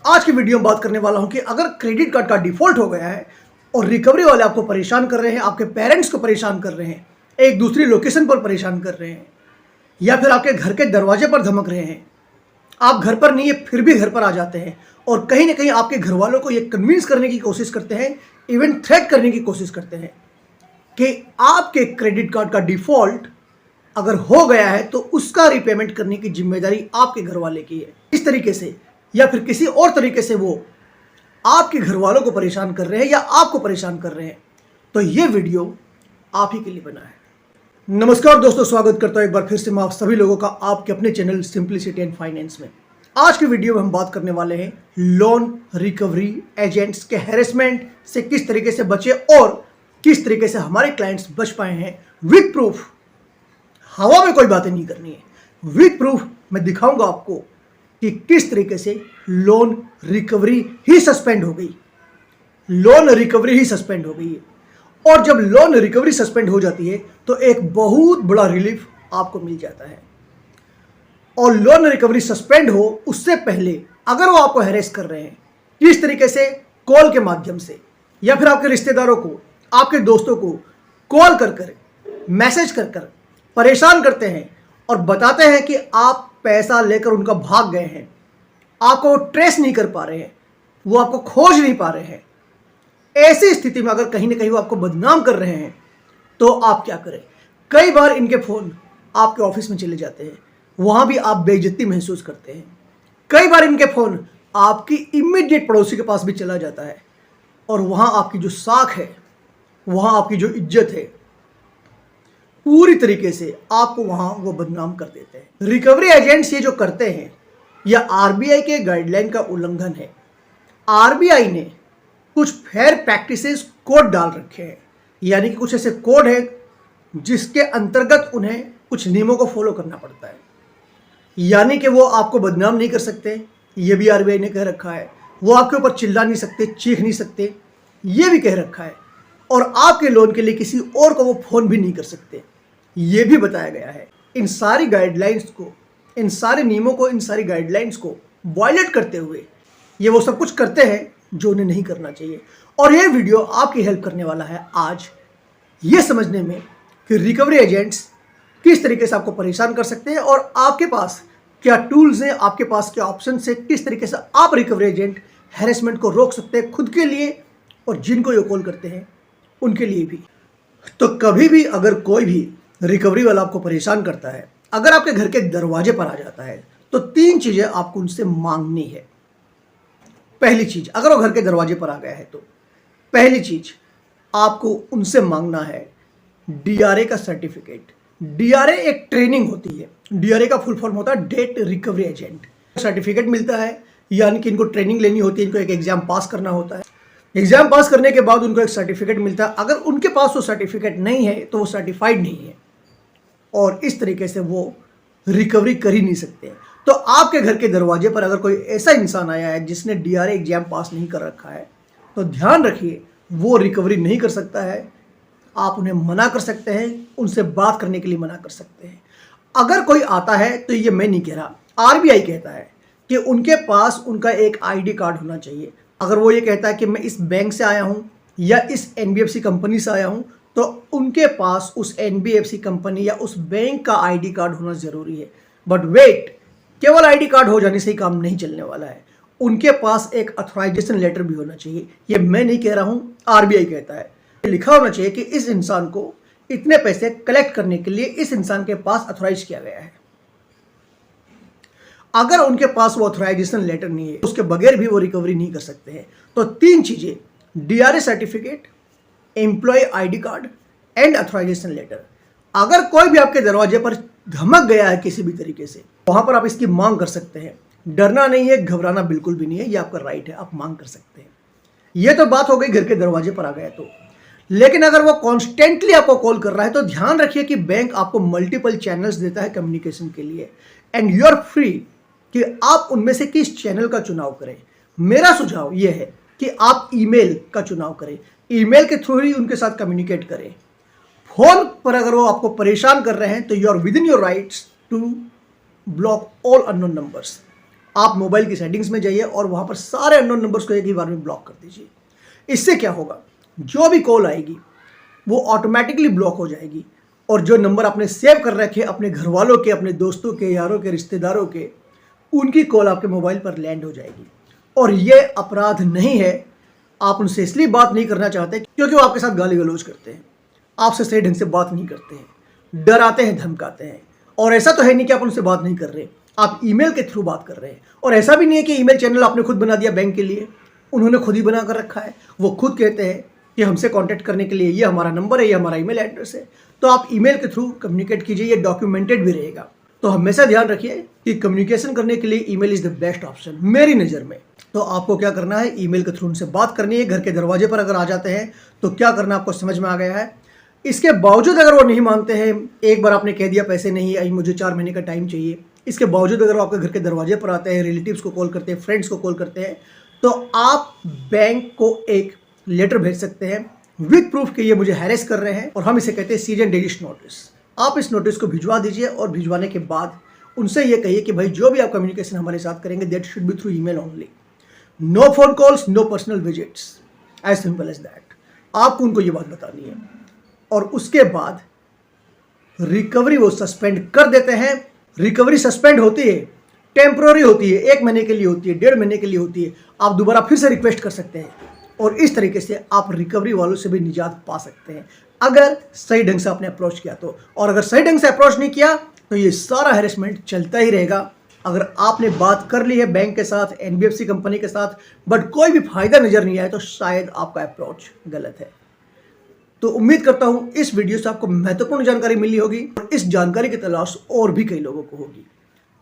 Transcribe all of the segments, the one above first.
आज की वीडियो में बात करने वाला हूं कि अगर क्रेडिट कार्ड का डिफॉल्ट हो गया है और रिकवरी वाले आपको परेशान कर रहे हैं, आपके पेरेंट्स को परेशान कर रहे हैं, एक दूसरी लोकेशन पर परेशान कर रहे हैं या फिर आपके घर के दरवाजे पर धमक रहे हैं, आप घर पर नहीं है फिर भी घर पर आ जाते हैं और कहीं ना कहीं आपके घर वालों को ये कन्विंस करने की कोशिश करते हैं, इवन थ्रेट करने की कोशिश करते हैं कि आपके क्रेडिट कार्ड का डिफॉल्ट अगर हो गया है तो उसका रिपेमेंट करने की जिम्मेदारी आपके घर वाले की है। इस तरीके से या फिर किसी और तरीके से वो आपके घर वालों को परेशान कर रहे हैं या आपको परेशान कर रहे हैं, तो ये वीडियो आप ही के लिए बना है। नमस्कार दोस्तों, स्वागत करता हूं एक बार फिर से मैं आप सभी लोगों का आपके अपने चैनल सिंपलिसिटी एंड फाइनेंस में। आज की वीडियो में हम बात करने वाले हैं लोन रिकवरी एजेंट्स के हैरेसमेंट से किस तरीके से बचे और किस तरीके से हमारे क्लाइंट्स बच पाए हैं विद प्रूफ। हवा में कोई बातें नहीं करनी है, विद प्रूफ मैं दिखाऊंगा आपको कि किस तरीके से लोन रिकवरी ही सस्पेंड हो गई, लोन रिकवरी ही सस्पेंड हो गई है। और जब लोन रिकवरी सस्पेंड हो जाती है तो एक बहुत बड़ा रिलीफ आपको मिल जाता है। और लोन रिकवरी सस्पेंड हो उससे पहले अगर वो आपको हैरेस कर रहे हैं किस तरीके से, कॉल के माध्यम से या फिर आपके रिश्तेदारों को, आपके दोस्तों को कॉल कर कर, मैसेज कर कर परेशान करते हैं और बताते हैं कि आप पैसा लेकर उनका भाग गए हैं, आपको ट्रेस नहीं कर पा रहे हैं, वो आपको खोज नहीं पा रहे हैं, ऐसी स्थिति में अगर कहीं ना कहीं वो आपको बदनाम कर रहे हैं तो आप क्या करें। कई बार इनके फ़ोन आपके ऑफिस में चले जाते हैं, वहाँ भी आप बेइज्जती महसूस करते हैं। कई बार इनके फ़ोन आपकी इमीडिएट पड़ोसी के पास भी चला जाता है और वहाँ आपकी जो साख है, वहाँ आपकी जो इज्जत है, पूरी तरीके से आपको वहाँ वो बदनाम कर देते हैं। रिकवरी एजेंट्स ये जो करते हैं या आरबीआई के गाइडलाइन का उल्लंघन है। आरबीआई ने कुछ फेयर प्रैक्टिसेस कोड डाल रखे हैं, यानी कि कुछ ऐसे कोड हैं जिसके अंतर्गत उन्हें कुछ नियमों को फॉलो करना पड़ता है। यानी कि वो आपको बदनाम नहीं कर सकते, ये भी आरबीआई ने कह रखा है। वो आपके ऊपर चिल्ला नहीं सकते, चीख नहीं सकते, ये भी कह रखा है। और आपके लोन के लिए किसी और को वो फ़ोन भी नहीं कर सकते, ये भी बताया गया है। इन सारी गाइडलाइंस को, इन सारे नियमों को, इन सारी गाइडलाइंस को वायलेट करते हुए ये वो सब कुछ करते हैं जो उन्हें नहीं करना चाहिए। और ये वीडियो आपकी हेल्प करने वाला है आज ये समझने में कि रिकवरी एजेंट्स किस तरीके से आपको परेशान कर सकते हैं और आपके पास क्या टूल्स हैं, आपके पास क्या ऑप्शन है, किस तरीके से आप रिकवरी एजेंट हैरेसमेंट को रोक सकते हैं, खुद के लिए और जिनको ये कॉल करते हैं उनके लिए भी। तो कभी भी अगर कोई भी रिकवरी वाला आपको परेशान करता है, अगर आपके घर के दरवाजे पर आ जाता है, तो 3 चीज़ें आपको उनसे मांगनी है। पहली चीज़, अगर वो घर के दरवाजे पर आ गया है तो पहली चीज़ आपको उनसे मांगना है डीआरए का सर्टिफिकेट। डीआरए एक ट्रेनिंग होती है, डीआरए का फुल फॉर्म होता है डेट रिकवरी एजेंट। सर्टिफिकेट मिलता है, यानी कि इनको ट्रेनिंग लेनी होती है, इनको एक एग्जाम पास करना होता है। एग्जाम पास करने के बाद उनको एक सर्टिफिकेट मिलता है। अगर उनके पास वो सर्टिफिकेट नहीं है तो वो सर्टिफाइड नहीं है और इस तरीके से वो रिकवरी कर ही नहीं सकते। तो आपके घर के दरवाजे पर अगर कोई ऐसा इंसान आया है जिसने डीआरए एग्जाम पास नहीं कर रखा है तो ध्यान रखिए, वो रिकवरी नहीं कर सकता है। आप उन्हें मना कर सकते हैं, उनसे बात करने के लिए मना कर सकते हैं। अगर कोई आता है तो ये मैं नहीं कह रहा, आरबीआई कहता है कि उनके पास उनका एक आईडी कार्ड होना चाहिए। अगर वो ये कहता है कि मैं इस बैंक से आया हूँ या इस एनबीएफसी कंपनी से आया हूँ तो उनके पास उस एनबीएफसी कंपनी या उस बैंक का आईडी कार्ड होना ज़रूरी है। बट वेट, केवल आईडी कार्ड हो जाने से ही काम नहीं चलने वाला है, उनके पास एक अथॉराइजेशन लेटर भी होना चाहिए। ये मैं नहीं कह रहा हूँ, आरबीआई कहता है। लिखा होना चाहिए कि इस इंसान को इतने पैसे कलेक्ट करने के लिए इस इंसान के पास अथॉराइज किया गया है। अगर उनके पास वो अथॉराइजेशन लेटर नहीं है, उसके बगैर भी वो रिकवरी नहीं कर सकते हैं। तो 3 चीज़ें, DRA certificate, employ ID card and authorization letter. अगर कोई भी आपके दरवाजे पर धमक गया है किसी भी तरीके से, वहाँ पर आप इसकी मांग कर सकते हैं। डरना नहीं है, घबराना बिल्कुल भी नहीं है, ये आपका राइट है, आप मांग कर सकते हैं। ये तो बात हो गई घर के दरवाजे पर आ गया तो। लेकिन अगर वो कॉन्स्टेंटली आपको कॉल कर रहा है तो ध्यान रखिए कि बैंक आपको मल्टीपल चैनल्स देता है कम्युनिकेशन के लिए एंड यू आर फ्री कि आप उनमें से किस चैनल का चुनाव करें। मेरा सुझाव यह है कि आप ईमेल का चुनाव करें, ईमेल के थ्रू ही उनके साथ कम्युनिकेट करें। फोन पर अगर वो आपको परेशान कर रहे हैं तो you are within your rights to block all unknown numbers. आप मोबाइल की सेटिंग्स में जाइए और वहाँ पर सारे अननोन नंबर्स को एक ही बार में ब्लॉक कर दीजिए। इससे क्या होगा, जो भी कॉल आएगी वो ऑटोमेटिकली ब्लॉक हो जाएगी और जो नंबर आपने सेव कर रखे अपने घर वालों के, अपने दोस्तों के, यारों के, रिश्तेदारों के, उनकी कॉल आपके मोबाइल पर लैंड हो जाएगी। और ये अपराध नहीं है, आप उनसे इसलिए बात नहीं करना चाहते क्योंकि वो आपके साथ गाली गलौज करते हैं, आपसे सही ढंग से बात नहीं करते हैं, डराते हैं, धमकाते हैं। और ऐसा तो है नहीं कि आप उनसे बात नहीं कर रहे, आप ईमेल के थ्रू बात कर रहे हैं। और ऐसा भी नहीं है कि ईमेल चैनल आपने खुद बना दिया बैंक के लिए, उन्होंने खुद ही बना कर रखा है। वो खुद कहते हैं कि हमसे कांटेक्ट करने के लिए ये हमारा नंबर है, ये हमारा ईमेल एड्रेस है। तो आप ईमेल के थ्रू कम्युनिकेट कीजिए, ये डॉक्यूमेंटेड भी रहेगा। तो हमेशा ध्यान रखिए कि कम्युनिकेशन करने के लिए email is the best option मेरी नज़र में। तो आपको क्या करना है, ईमेल के थ्रू उनसे बात करनी है। घर के दरवाजे पर अगर आ जाते हैं तो क्या करना आपको समझ में आ गया है। इसके बावजूद अगर वो नहीं मानते हैं, एक बार आपने कह दिया पैसे नहीं, अभी मुझे 4 महीने का टाइम चाहिए, इसके बावजूद अगर वो आपके घर के दरवाजे पर आते हैं, रिलेटिव्स को कॉल करते हैं, फ्रेंड्स को कॉल करते हैं, तो आप बैंक को एक लेटर भेज सकते हैं विद प्रूफ कि ये मुझे हैरेस कर रहे हैं, और हम इसे कहते हैं सीज एंड डेलिश नोटिस। आप इस नोटिस को भिजवा दीजिए और भिजवाने के बाद उनसे ये कहिए कि भाई जो भी आप कम्युनिकेशन हमारे साथ करेंगे that should be through email only, no phone calls, no personal visits, as simple as that. आपको उनको ये बात बतानी है और उसके बाद रिकवरी वो सस्पेंड कर देते हैं। रिकवरी सस्पेंड होती है, टेम्पररी होती है, 1 महीने के लिए होती है, 1.5 महीने के लिए होती है। आप दोबारा फिर से रिक्वेस्ट कर सकते हैं और इस तरीके से आप रिकवरी वालों से भी निजात पा सकते हैं अगर सही ढंग से आपने अप्रोच किया तो। और अगर सही ढंग से अप्रोच नहीं किया तो ये सारा हैरेसमेंट चलता ही रहेगा। अगर आपने बात कर ली है बैंक के साथ, एनबीएफसी कंपनी के साथ, बट कोई भी फायदा नजर नहीं आया तो शायद आपका अप्रोच गलत है। तो उम्मीद करता हूं इस वीडियो से आपको महत्वपूर्ण जानकारी मिली होगी और इस जानकारी की तलाश और भी कई लोगों को होगी।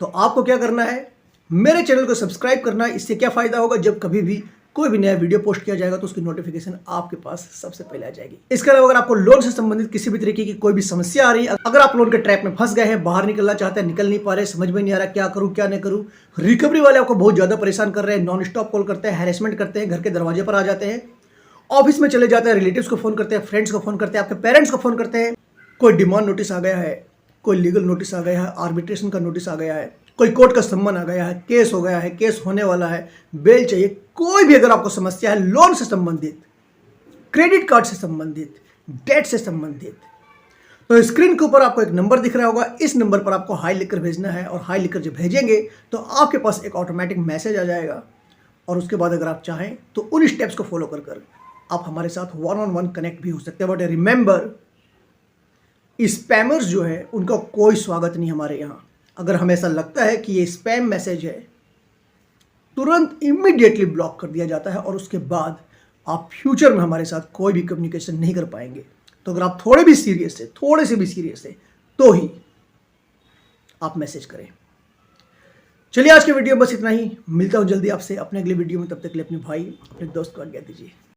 तो आपको क्या करना है, मेरे चैनल को सब्सक्राइब करना है। इससे क्या फायदा होगा, जब कभी भी कोई भी नया वीडियो पोस्ट किया जाएगा तो उसकी नोटिफिकेशन आपके पास सबसे पहले आ जाएगी। इसके अलावा अगर आपको लोन से संबंधित किसी भी तरीके की कोई भी समस्या आ रही है, अगर आप लोन के ट्रैप में फंस गए हैं, बाहर निकलना चाहते हैं, निकल नहीं पा रहे, समझ में नहीं आ रहा क्या करूं क्या नहीं करूं, रिकवरी वाले आपको बहुत ज्यादा परेशान कर रहे हैं, नॉन स्टॉप कॉल करते हैं, हैरेसमेंट करते हैं, घर के दरवाजे पर आ जाते हैं, ऑफिस में चले जाते हैं, रिलेटिव्स को फोन करते हैं, फ्रेंड्स को फोन करते हैं, आपके पेरेंट्स को फोन करते हैं, कोई डिमांड नोटिस आ गया है, कोई लीगल नोटिस आ गया है, आर्बिट्रेशन का नोटिस आ गया है, कोई कोर्ट का सम्मन आ गया है, केस हो गया है, केस होने वाला है, बेल चाहिए, कोई भी अगर आपको समस्या है लोन से संबंधित, क्रेडिट कार्ड से संबंधित, डेट से संबंधित, तो स्क्रीन के ऊपर आपको एक नंबर दिख रहा होगा। इस नंबर पर आपको हाई लिखकर भेजना है और हाई लिखकर जब भेजेंगे तो आपके पास एक ऑटोमेटिक मैसेज आ जाएगा। और उसके बाद अगर आप चाहें तो उन स्टेप्स को फॉलो कर आप हमारे साथ 1-on-1 कनेक्ट भी हो सकते हैं। बट रिमेंबर, स्पैमर्स जो है उनका कोई स्वागत नहीं हमारे यहाँ। अगर हमें ऐसा लगता है कि ये स्पैम मैसेज है, तुरंत इमीडिएटली ब्लॉक कर दिया जाता है और उसके बाद आप फ्यूचर में हमारे साथ कोई भी कम्युनिकेशन नहीं कर पाएंगे। तो अगर आप थोड़े भी सीरियस है, थोड़े से भी सीरियस है, तो ही आप मैसेज करें। चलिए आज के वीडियो बस इतना ही, मिलता हूं जल्दी आपसे अपने अगले वीडियो में। तब तक के लिए अपने भाई, अपने दोस्त को आज्ञा दीजिए।